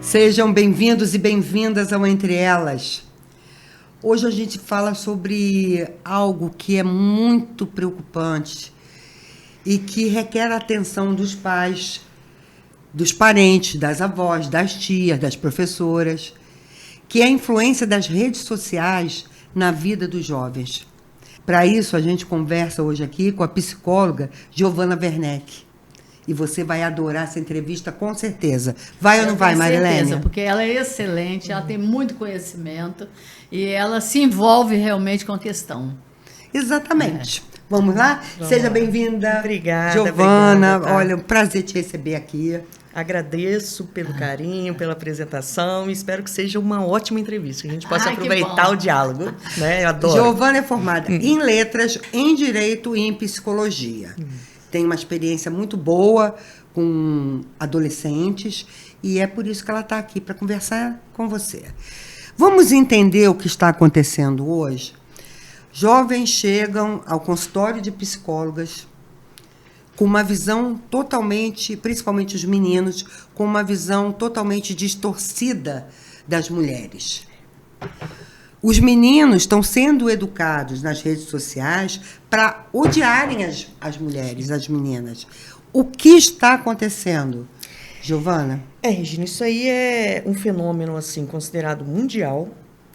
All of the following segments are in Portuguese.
Sejam bem-vindos e bem-vindas ao Entre Elas. Hoje a gente fala sobre algo que é muito preocupante e que requer a atenção dos pais, dos parentes, das avós, das tias, das professoras, que é a influência das redes sociais na vida dos jovens. Para isso, a gente conversa hoje aqui com a psicóloga Giovana Werneck. E você vai adorar essa entrevista, com certeza. Vai ou não vai, Marilene? Com certeza, porque ela é excelente, ela tem muito conhecimento e ela se envolve realmente com a questão. Exatamente. Vamos lá? Seja bem-vinda. Obrigada, Giovana. obrigada, tá? Olha, um prazer te receber aqui. Agradeço pelo carinho, pela apresentação e espero que seja uma ótima entrevista, que a gente possa aproveitar o diálogo, né? Eu adoro. Giovana é formada em letras, em direito e em psicologia. Tem uma experiência muito boa com adolescentes e é por isso que ela está aqui, para conversar com você. Vamos entender o que está acontecendo hoje? Jovens chegam ao consultório de psicólogas com uma visão totalmente, principalmente os meninos, com uma visão totalmente distorcida das mulheres. Os meninos estão sendo educados nas redes sociais para odiarem as mulheres, as meninas. O que está acontecendo, Giovana? Regina, isso aí é um fenômeno assim considerado mundial,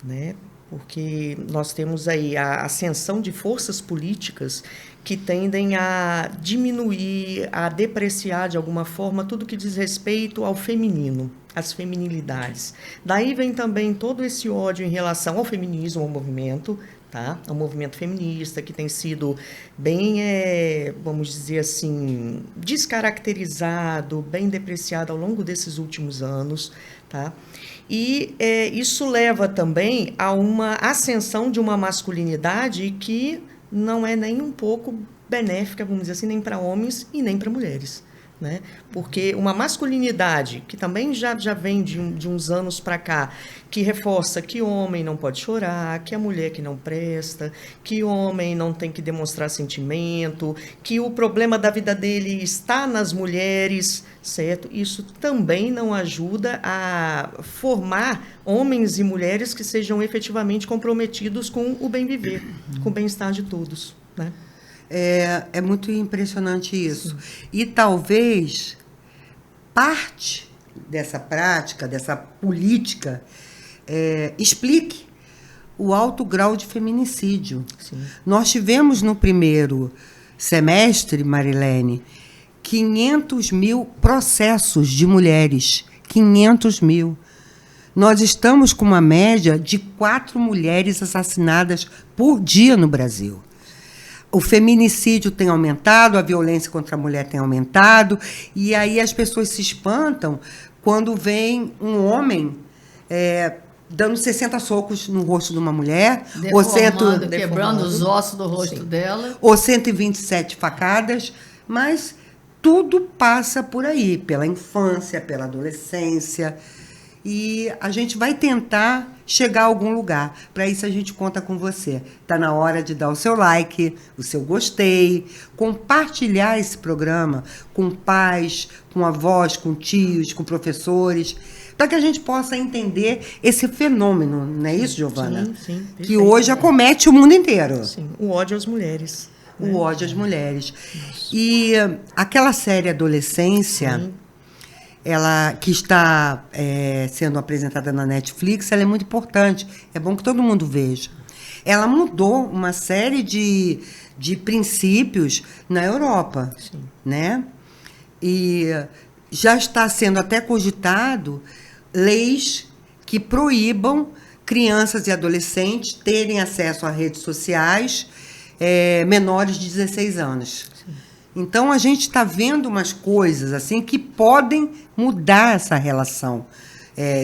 né? Porque nós temos aí a ascensão de forças políticas que tendem a diminuir, a depreciar de alguma forma tudo que diz respeito ao feminino, às feminilidades. Daí vem também todo esse ódio em relação ao feminismo, ao movimento, tá? Ao movimento feminista, que tem sido bem, vamos dizer assim, descaracterizado, bem depreciado ao longo desses últimos anos, tá? E isso leva também a uma ascensão de uma masculinidade que não é nem um pouco benéfica, vamos dizer assim, nem para homens e nem para mulheres, né? Porque uma masculinidade que também já vem de uns anos para cá, que reforça que o homem não pode chorar, que a mulher que não presta, que o homem não tem que demonstrar sentimento, que o problema da vida dele está nas mulheres, certo? Isso também não ajuda a formar homens e mulheres que sejam efetivamente comprometidos com o bem viver, com o bem-estar de todos, né? É muito impressionante isso. Sim. E talvez parte dessa prática, dessa política, explique o alto grau de feminicídio. Sim. Nós tivemos no primeiro semestre, Marilene, 500 mil processos de mulheres. 500 mil. Nós estamos com uma média de 4 mulheres assassinadas por dia no Brasil. O feminicídio tem aumentado, a violência contra a mulher tem aumentado, e aí as pessoas se espantam quando vem um homem dando 60 socos no rosto de uma mulher, quebrando os ossos do rosto dela, ou 127 facadas, mas tudo passa por aí, pela infância, pela adolescência, e a gente vai tentar chegar a algum lugar. Para isso a gente conta com você. Está na hora de dar o seu like, o seu gostei, compartilhar esse programa com pais, com avós, com tios, com professores, para que a gente possa entender esse fenômeno, não é isso, Giovana? Sim, que hoje acomete o mundo inteiro. Sim, o ódio às mulheres. O ódio às mulheres. E aquela série Adolescência... Sim. Ela que está sendo apresentada na Netflix, ela é muito importante. É bom que todo mundo veja. Ela mudou uma série de princípios na Europa, sim, né? E já está sendo até cogitado leis que proíbam crianças e adolescentes terem acesso a redes sociais menores de 16 anos. Então, a gente está vendo umas coisas assim que podem mudar essa relação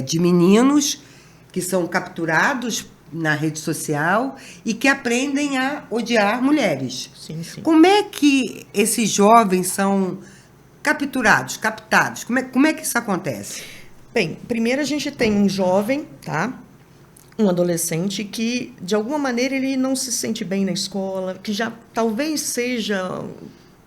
de meninos que são capturados na rede social e que aprendem a odiar mulheres. Sim, sim. Como é que esses jovens são captados? Como é que isso acontece? Bem, primeiro a gente tem um jovem, tá? Um adolescente que, de alguma maneira, ele não se sente bem na escola, que já talvez seja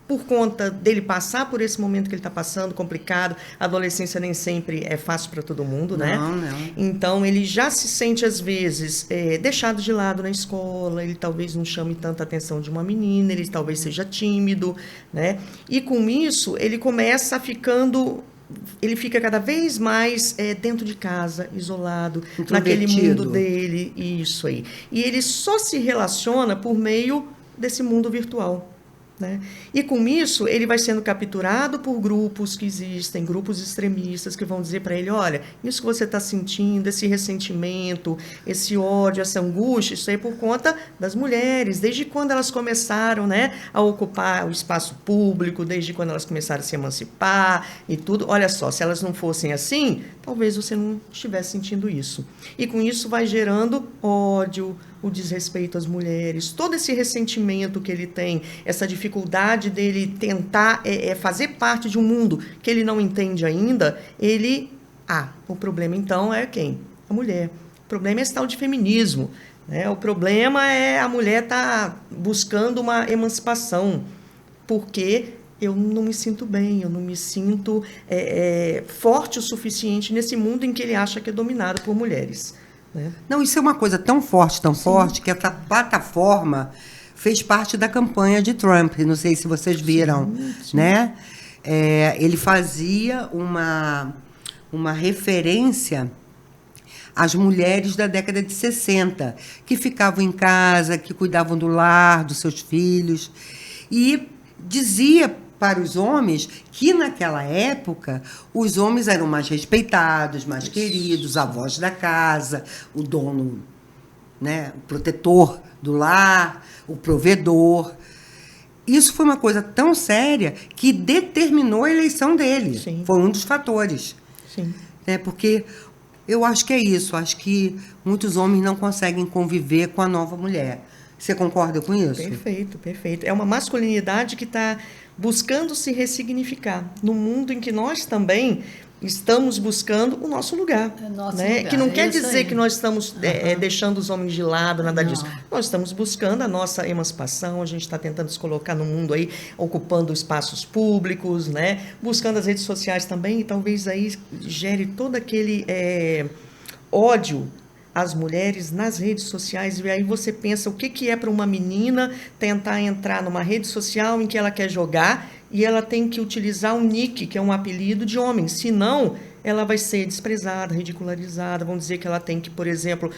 por conta dele passar por esse momento que ele está passando, complicado. A adolescência nem sempre é fácil para todo mundo, né? Não. Então, ele já se sente, às vezes, deixado de lado na escola, ele talvez não chame tanta atenção de uma menina, ele talvez seja tímido, né? E com isso, ele fica cada vez mais dentro de casa, isolado, naquele mundo dele, isso aí. E ele só se relaciona por meio desse mundo virtual, né? E com isso, ele vai sendo capturado por grupos que existem, grupos extremistas que vão dizer para ele, olha, isso que você está sentindo, esse ressentimento, esse ódio, essa angústia, isso aí é por conta das mulheres, desde quando elas começaram, né, a ocupar o espaço público, desde quando elas começaram a se emancipar e tudo. Olha só, se elas não fossem assim, talvez você não estivesse sentindo isso. E com isso vai gerando ódio, o desrespeito às mulheres, todo esse ressentimento que ele tem, essa dificuldade dele tentar fazer parte de um mundo que ele não entende ainda, o problema então é quem? A mulher. O problema é esse tal de feminismo, né? O problema é a mulher estar buscando uma emancipação, porque eu não me sinto bem, eu não me sinto forte o suficiente nesse mundo em que ele acha que é dominado por mulheres. Não, isso é uma coisa tão forte, que essa plataforma fez parte da campanha de Trump. Não sei se vocês viram, sim. Né? Ele fazia uma referência às mulheres da década de 60, que ficavam em casa, que cuidavam do lar, dos seus filhos, e dizia para os homens que, naquela época, os homens eram mais respeitados, mais queridos, a voz da casa, o dono, né, o protetor do lar, o provedor. Isso foi uma coisa tão séria que determinou a eleição dele. Sim. Foi um dos fatores. Sim. Porque eu acho que é isso. Acho que muitos homens não conseguem conviver com a nova mulher. Você concorda com isso? Perfeito, perfeito. É uma masculinidade que está buscando se ressignificar no mundo em que nós também estamos buscando o nosso lugar, né? Que não quer dizer que nós estamos deixando os homens de lado, nada disso. Nós estamos buscando a nossa emancipação, a gente está tentando se colocar no mundo aí, ocupando espaços públicos, né? Buscando as redes sociais também, e talvez aí gere todo aquele ódio às mulheres nas redes sociais, e aí você pensa o que é para uma menina tentar entrar numa rede social em que ela quer jogar e ela tem que utilizar um nick, que é um apelido de homem, senão ela vai ser desprezada, ridicularizada, vão dizer que ela tem que, por exemplo,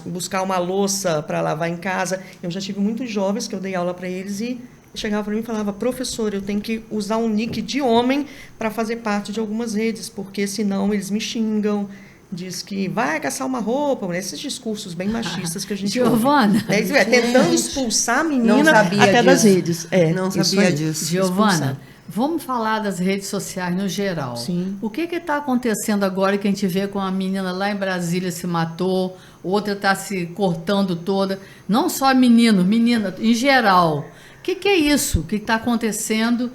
buscar uma louça para lavar em casa. Eu já tive muitos jovens que eu dei aula para eles e chegava para mim e falava, professor, eu tenho que usar um nick de homem para fazer parte de algumas redes, porque senão eles me xingam, diz que vai caçar uma roupa, esses discursos bem machistas que a gente Giovana, ouve. Tentando expulsar a menina até das redes. Não sabia disso. Giovana, vamos falar das redes sociais no geral. Sim. O que está acontecendo agora que a gente vê com a menina lá em Brasília se matou, outra está se cortando toda, não só menina, em geral. O que é isso que está acontecendo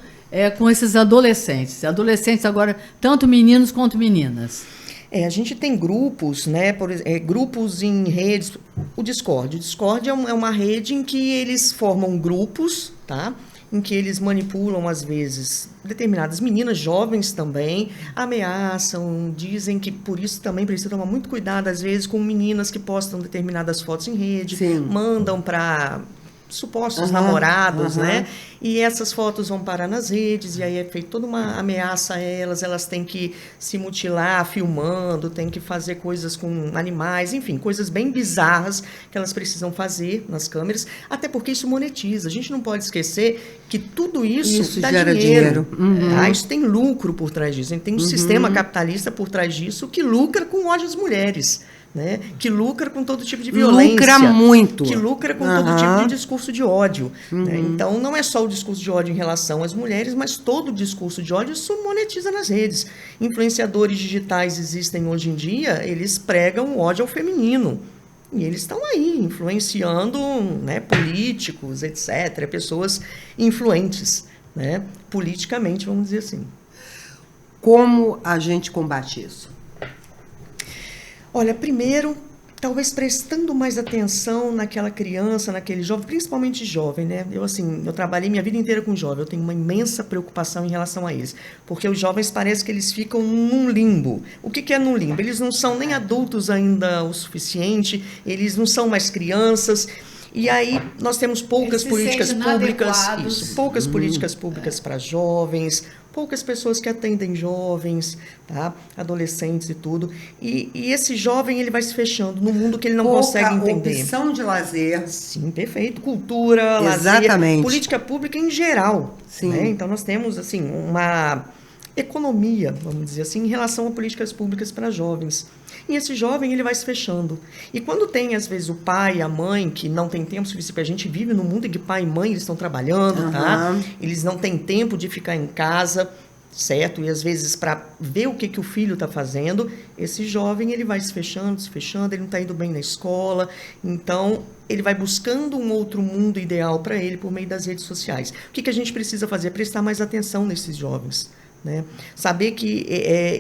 com esses adolescentes? Adolescentes agora, tanto meninos quanto meninas. A gente tem grupos, né, grupos em redes, o Discord. O Discord é uma rede em que eles formam grupos, tá? Em que eles manipulam, às vezes, determinadas meninas, jovens também, ameaçam, dizem que por isso também precisa tomar muito cuidado, às vezes, com meninas que postam determinadas fotos em rede, sim, mandam para supostos namorados, né? E essas fotos vão parar nas redes, e aí é feita toda uma ameaça a elas têm que se mutilar filmando, têm que fazer coisas com animais, enfim, coisas bem bizarras que elas precisam fazer nas câmeras, até porque isso monetiza. A gente não pode esquecer que tudo isso dá gera dinheiro. Tá? Isso tem lucro por trás disso. Tem um sistema capitalista por trás disso que lucra com ódio às mulheres. Né? Que lucra com todo tipo de violência. Lucra muito. Que lucra com todo tipo de discurso de ódio. Né? Então, não é só o discurso de ódio em relação às mulheres, mas todo o discurso de ódio isso monetiza nas redes. Influenciadores digitais existem hoje em dia, eles pregam o ódio ao feminino. E eles estão aí, influenciando, né, políticos, etc., pessoas influentes, né, politicamente, vamos dizer assim. Como a gente combate isso? Olha, primeiro, talvez prestando mais atenção naquela criança, naquele jovem, principalmente jovem, né? Eu trabalhei minha vida inteira com jovem, eu tenho uma imensa preocupação em relação a eles, porque os jovens parece que eles ficam num limbo. O que é num limbo? Eles não são nem adultos ainda o suficiente, eles não são mais crianças. E aí nós temos poucas políticas públicas, poucas políticas públicas para jovens, poucas pessoas que atendem jovens, tá? Adolescentes e tudo. E esse jovem, ele vai se fechando no mundo que ele não consegue entender. Opção de lazer. Sim, perfeito. Cultura, exatamente, lazer, política pública em geral. Sim. Né? Então nós temos assim uma economia, vamos dizer assim, em relação a políticas públicas para jovens. E esse jovem, ele vai se fechando. E quando tem, às vezes, o pai e a mãe, que não tem tempo suficiente, porque a gente vive num mundo em que pai e mãe, eles estão trabalhando, tá? Eles não têm tempo de ficar em casa, certo? E, às vezes, para ver o que o filho está fazendo, esse jovem, ele vai se fechando, ele não está indo bem na escola. Então, ele vai buscando um outro mundo ideal para ele por meio das redes sociais. O que a gente precisa fazer? Prestar mais atenção nesses jovens. Né? Saber que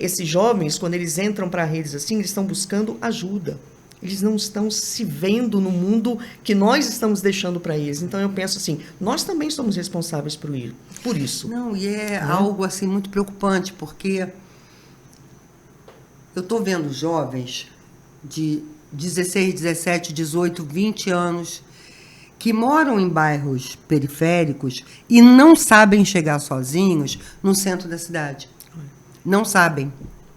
esses jovens, quando eles entram para redes assim, eles estão buscando ajuda. Eles não estão se vendo no mundo que nós estamos deixando para eles. Então, eu penso assim, nós também somos responsáveis por isso. Não, e algo assim muito preocupante, porque eu estou vendo jovens de 16, 17, 18, 20 anos que moram em bairros periféricos e não sabem chegar sozinhos no centro da cidade. Não sabem.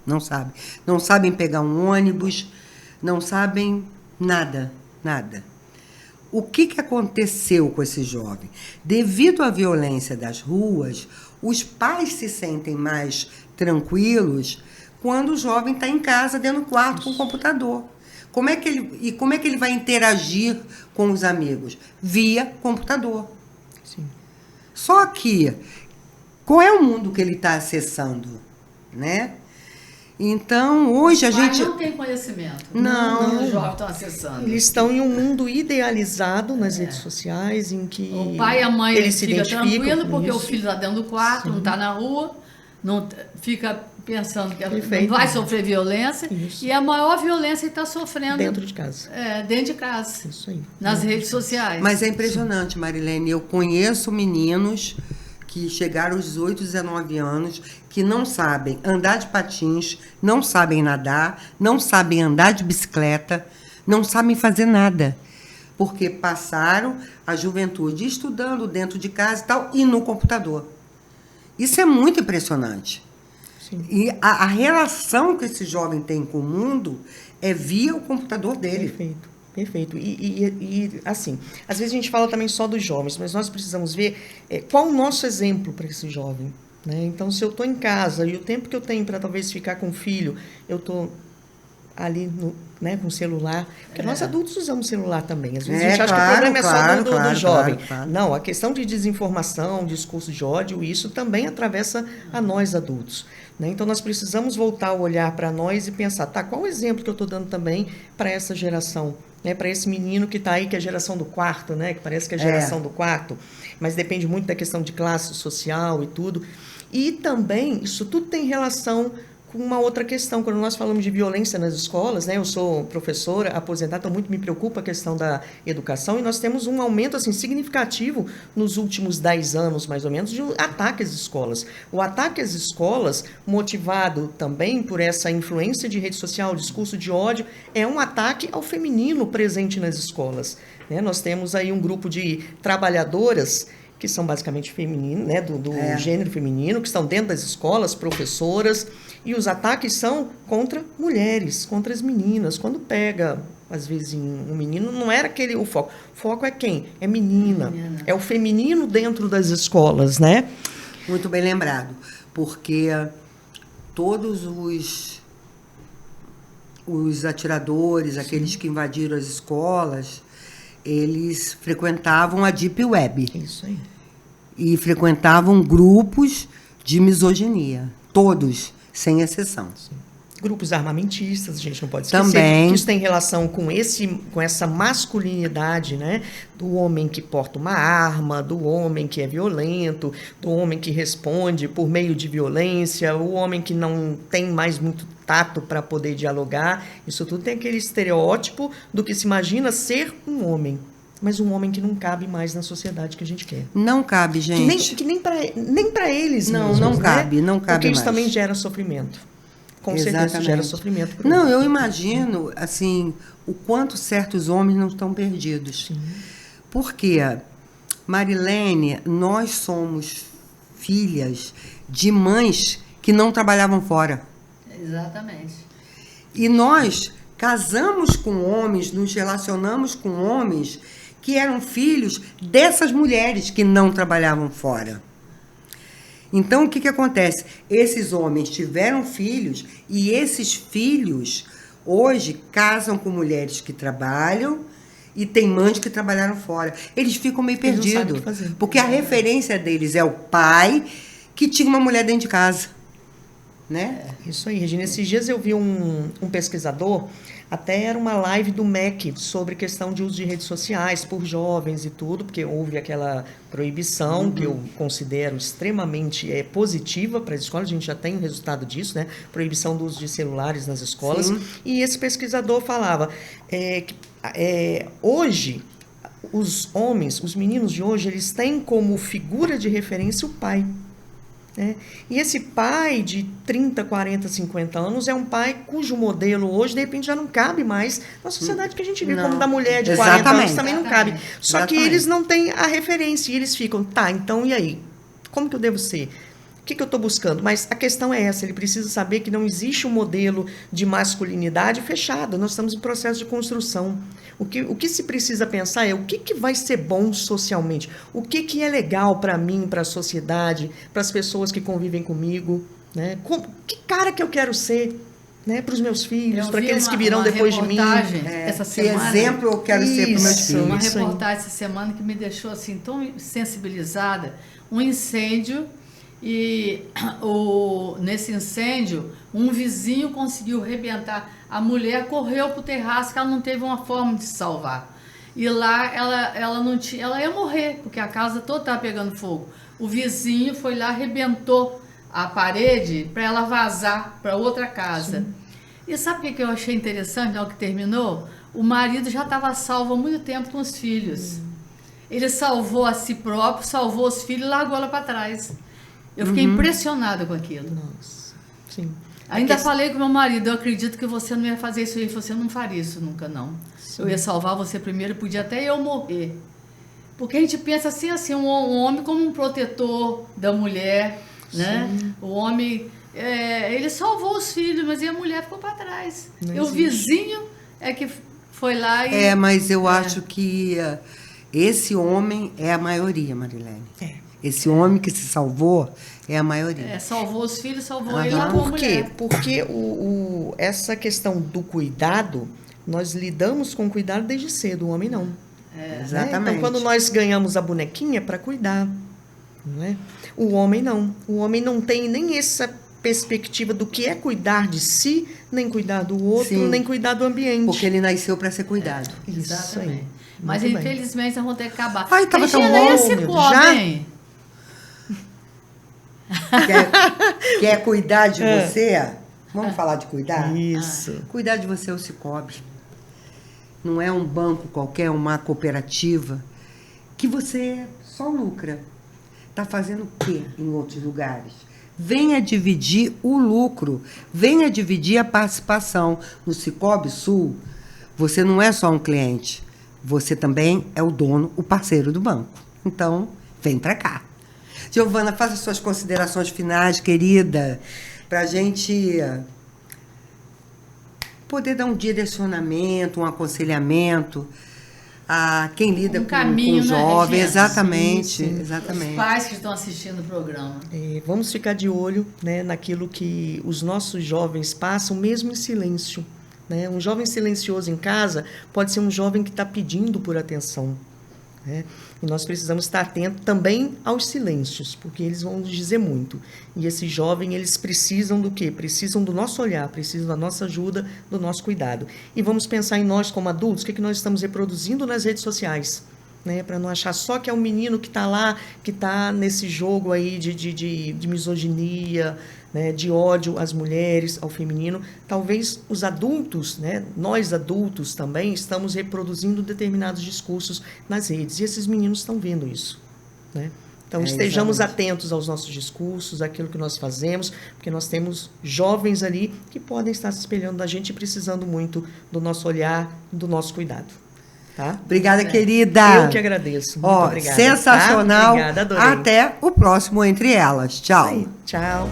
Não sabem pegar um ônibus, não sabem nada. O que aconteceu com esse jovem? Devido à violência das ruas, os pais se sentem mais tranquilos quando o jovem está em casa, dentro do quarto, com o computador. Como é que ele vai interagir com os amigos? Via computador. Sim. Só que, qual é o mundo que ele está acessando? Né? Então, hoje a gente... não tem conhecimento. Não. Os jovens estão acessando. Eles estão em um mundo idealizado nas redes sociais, em que o pai e a mãe eles se ficam identificam tranquilos porque isso. o filho está dentro do quarto, Sim. não está na rua, não pensando que Perfeito. não vai sofrer violência. Isso. E a maior violência está sofrendo Dentro de casa. Dentro de casa. Isso aí. Nas redes sociais. Mas é impressionante, Marilene. Eu conheço meninos que chegaram aos 18, 19 anos, que não sabem andar de patins, não sabem nadar, não sabem andar de bicicleta, não sabem fazer nada. Porque passaram a juventude estudando dentro de casa e tal, e no computador. Isso é muito impressionante. Sim. E a relação que esse jovem tem com o mundo é via o computador dele. Perfeito. E assim, às vezes a gente fala também só dos jovens, mas nós precisamos ver qual o nosso exemplo para esse jovem. Né? Então, se eu estou em casa e o tempo que eu tenho para talvez ficar com o filho, eu estou ali com o celular, porque nós adultos usamos celular também. Às vezes a gente acha que o problema é só do jovem. Claro. Não, a questão de desinformação, discurso de ódio, isso também atravessa a nós adultos. Né? Então, nós precisamos voltar o olhar para nós e pensar, qual o exemplo que eu estou dando também para essa geração? Né? Para esse menino que está aí, que é a geração do quarto, né? Que parece que é a geração do quarto, mas depende muito da questão de classe social e tudo. E também, isso tudo tem relação com uma outra questão. Quando nós falamos de violência nas escolas, né? Eu sou professora aposentada, então muito me preocupa a questão da educação, e nós temos um aumento assim, significativo nos últimos 10 anos, mais ou menos, de ataque às escolas. O ataque às escolas, motivado também por essa influência de rede social, discurso de ódio, é um ataque ao feminino presente nas escolas. Né? Nós temos aí um grupo de trabalhadoras que são basicamente femininas, né, do gênero feminino, que estão dentro das escolas, professoras, e os ataques são contra mulheres, contra as meninas. Quando pega, às vezes, um menino, não era aquele o foco. O foco é quem? É menina. É o feminino dentro das escolas, né? Muito bem lembrado, porque todos os atiradores, sim, aqueles que invadiram as escolas, eles frequentavam a Deep Web. Isso aí. E frequentavam grupos de misoginia. Todos, sem exceção. Sim. Grupos armamentistas, a gente não pode esquecer. Também. Que isso tem relação com essa masculinidade, né? Do homem que porta uma arma, do homem que é violento, do homem que responde por meio de violência, o homem que não tem mais muito tato para poder dialogar. Isso tudo tem aquele estereótipo do que se imagina ser um homem. Mas um homem que não cabe mais na sociedade que a gente quer. Não cabe, gente. Que nem para eles não, mesmos, não né? cabe, não cabe Porque isso mais. também gera sofrimento. Com certeza isso gera sofrimento. Não, eu imagino, assim, o quanto certos homens não estão perdidos. Sim. Porque, Marilene, nós somos filhas de mães que não trabalhavam fora. Exatamente. E nós casamos com homens, nos relacionamos com homens que eram filhos dessas mulheres que não trabalhavam fora. Então, o que acontece? Esses homens tiveram filhos e esses filhos, hoje, casam com mulheres que trabalham e tem mães que trabalharam fora. Eles ficam meio perdidos, porque a referência deles é o pai que tinha uma mulher dentro de casa. Né? Isso aí, Regina. Esses dias eu vi um pesquisador, até era uma live do MEC sobre questão de uso de redes sociais por jovens e tudo, porque houve aquela proibição que eu considero extremamente positiva para as escolas, a gente já tem o resultado disso, né? Proibição do uso de celulares nas escolas. Sim. E esse pesquisador falava que hoje os homens, os meninos de hoje, eles têm como figura de referência o pai. E esse pai de 30, 40, 50 anos é um pai cujo modelo hoje, de repente, já não cabe mais na sociedade que a gente vive, como da mulher de 40 anos também não cabe. Só que eles não têm a referência e eles ficam, tá, então e aí? Como que eu devo ser? O que eu estou buscando? Mas a questão é essa, ele precisa saber que não existe um modelo de masculinidade fechado, nós estamos em processo de construção. O que se precisa pensar é o que vai ser bom socialmente, o que é legal para mim, para a sociedade, para as pessoas que convivem comigo, né? Que cara que eu quero ser, né? Para os meus filhos, para aqueles que virão depois de mim. Essa semana, que exemplo eu quero ser para os meus filhos. Uma reportagem essa semana que me deixou assim tão sensibilizada, um incêndio. E nesse incêndio, um vizinho conseguiu rebentar. A mulher correu para o terraço, que ela não teve uma forma de se salvar. E lá ela não tinha, ela ia morrer, porque a casa toda estava pegando fogo. O vizinho foi lá, arrebentou a parede para ela vazar para outra casa. Sim. E sabe o que eu achei interessante na hora que terminou? O marido já estava salvo há muito tempo com os filhos. Ele salvou a si próprio, salvou os filhos e largou ela para trás. Eu fiquei impressionada com aquilo. Nossa, sim. Ainda falei com meu marido, eu acredito que você não ia fazer isso. Ele falou, você não faria isso nunca, não. Sim. Eu ia salvar você primeiro, podia até eu morrer. Porque a gente pensa assim, um homem como um protetor da mulher, né? O homem, ele salvou os filhos, mas e a mulher ficou para trás. E o vizinho é que foi lá e... mas eu acho que esse homem é a maioria, Marilene. Esse homem que se salvou é a maioria. Salvou os filhos, salvou ele, largou a mulher. Porque essa questão do cuidado, nós lidamos com cuidado desde cedo, o homem não. Exatamente. Então, quando nós ganhamos a bonequinha para cuidar, não é? O homem não. O homem não tem nem essa perspectiva do que é cuidar de si, nem cuidar do outro, nem cuidar do ambiente. Porque ele nasceu para ser cuidado. Isso aí. Mas, infelizmente, nós vamos ter que acabar. Ai, tava tão bom. Quer cuidar de você? Vamos falar de cuidar? Isso. Cuidar de você é o Sicoob. Não é um banco qualquer, uma cooperativa, que você só lucra. Está fazendo o quê em outros lugares? Venha dividir o lucro, venha dividir a participação. No Sicoob Sul, você não é só um cliente, você também é o dono, o parceiro do banco. Então, vem para cá. Giovana, faça suas considerações finais, querida, para a gente poder dar um direcionamento, um aconselhamento a quem lida com jovens. Exatamente, exatamente. Os pais que estão assistindo o programa. Vamos ficar de olho, né, naquilo que os nossos jovens passam, mesmo em silêncio. Né? Um jovem silencioso em casa pode ser um jovem que está pedindo por atenção. né? E nós precisamos estar atentos também aos silêncios, porque eles vão nos dizer muito. E esses jovens, eles precisam do quê? Precisam do nosso olhar, precisam da nossa ajuda, do nosso cuidado. E vamos pensar em nós como adultos, o que nós estamos reproduzindo nas redes sociais, né? Para não achar só que é um menino que está lá, que está nesse jogo aí de misoginia, né? De ódio às mulheres, ao feminino. Talvez os adultos, né? Nós adultos também, estamos reproduzindo determinados discursos nas redes. E esses meninos estão vendo isso, né? Então, estejamos atentos aos nossos discursos, àquilo que nós fazemos, porque nós temos jovens ali que podem estar se espelhando da gente e precisando muito do nosso olhar, do nosso cuidado. Tá? Obrigada, querida. Eu que agradeço. Muito obrigada. Sensacional. Tá? Obrigada, adorei. Até o próximo Entre Elas. Tchau. Tchau.